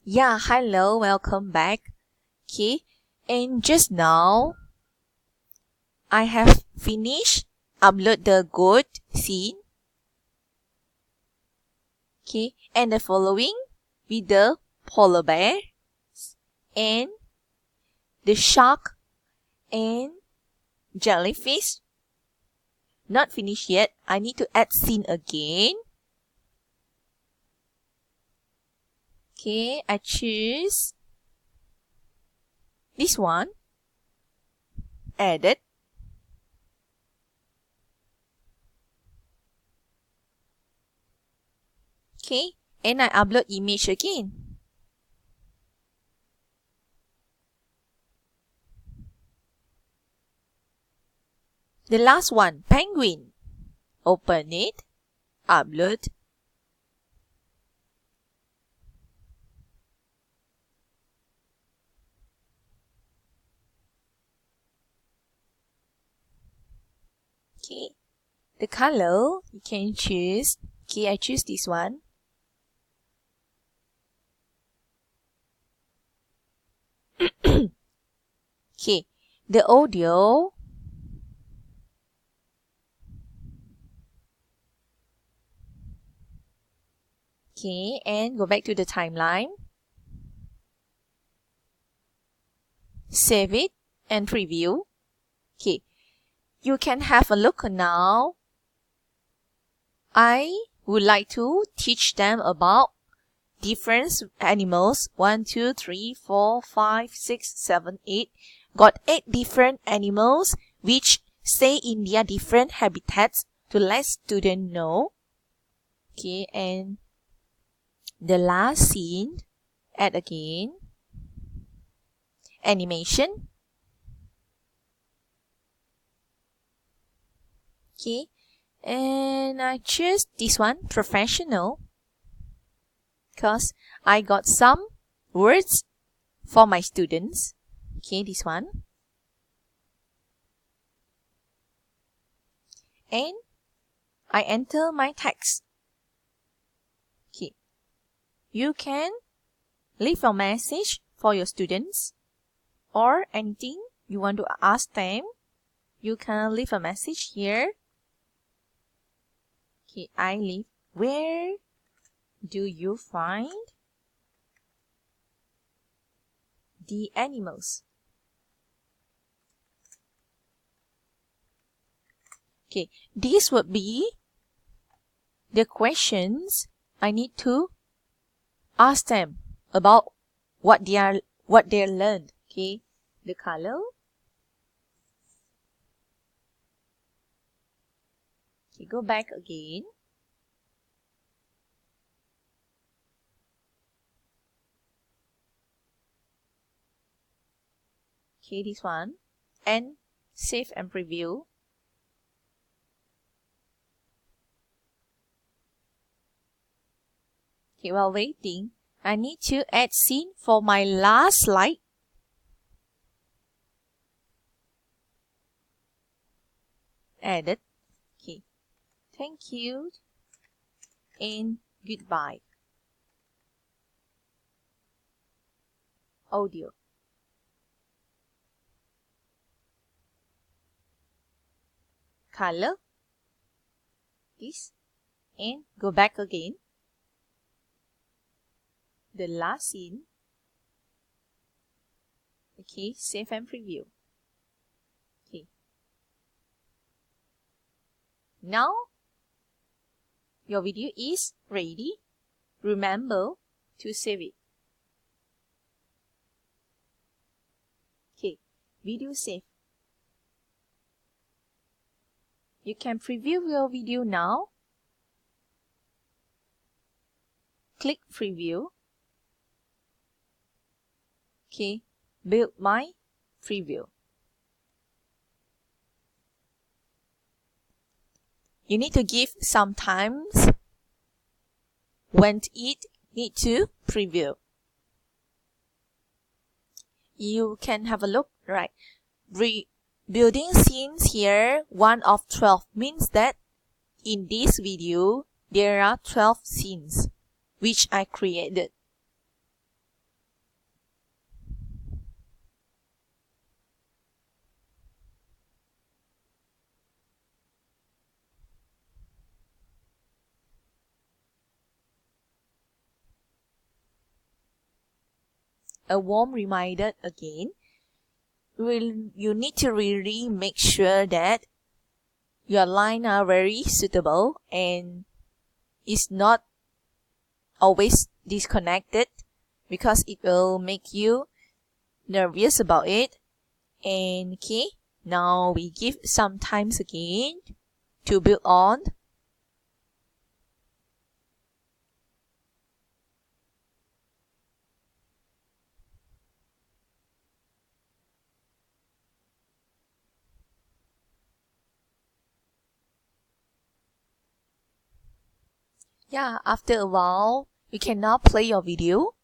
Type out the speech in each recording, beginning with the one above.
Yeah, hello, welcome back. Okay, and just now I have finished upload the goat scene. Okay, and the following with the polar bear and the shark and jellyfish. Not finished yet. I need to add scene again. Okay, I choose this one. Edit. Okay, and I upload image again. The last one, penguin. Open it, upload. Okay, the color you can choose. Okay, I choose this one. Okay, the audio. Okay, and go back to the timeline. Save it and preview. Okay, you can have a look now. I would like to teach them about different animals. 1, 2, 3, 4, 5, 6, 7, 8. Got 8 different animals which stay in their different habitats to let students know. Okay, and the last scene, add again. Animation. Okay, and I choose this one, professional, because I got some words for my students. Okay, this one. And I enter my text. Okay, you can leave a message for your students or anything you want to ask them. You can leave a message here. Okay, I leave. Where do you find the animals? Okay, these would be the questions I need to ask them about what they learned. Okay, the color. Okay, go back again. Okay, this one. And save and preview. Okay, while waiting, I need to add scene for my last slide. Added. Okay, thank you and goodbye. Audio. Color. This. And go back again. The last scene. Okay, save and preview. Okay. Now, your video is ready. Remember to save it. Okay, video save. You can preview your video now. Click preview. Okay, build my preview. You need to give some times when it need to preview. You can have a look, right? Building scenes here, 1 of 12 means that in this video, there are 12 scenes which I created. a warm reminder again. You need to really make sure that your lines are very suitable and is not always disconnected, because it will make you nervous about it. And okay, now we give some times again to build on. Yeah, after a while, you can now play your video.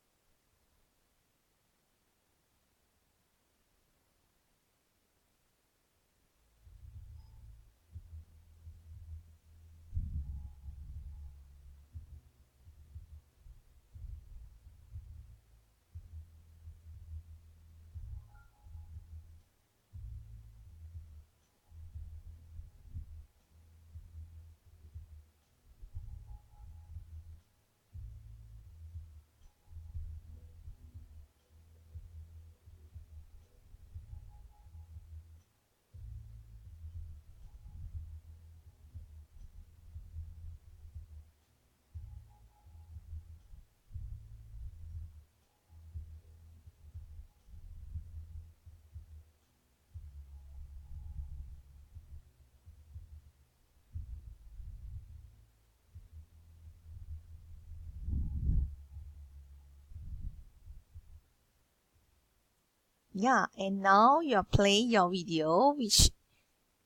Yeah, and now you're playing your video which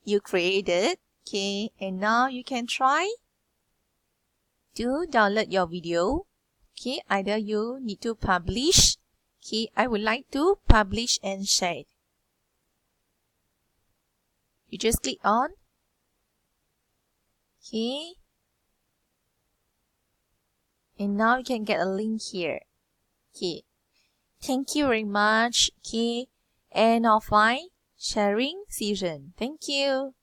you created. Okay, and now you can try to download your video. Okay, either you need to publish. Okay, I would like to publish and share it. You just click on. Okay, and now you can get a link here. Okay, thank you very much. Okay, end of my sharing season. Thank you.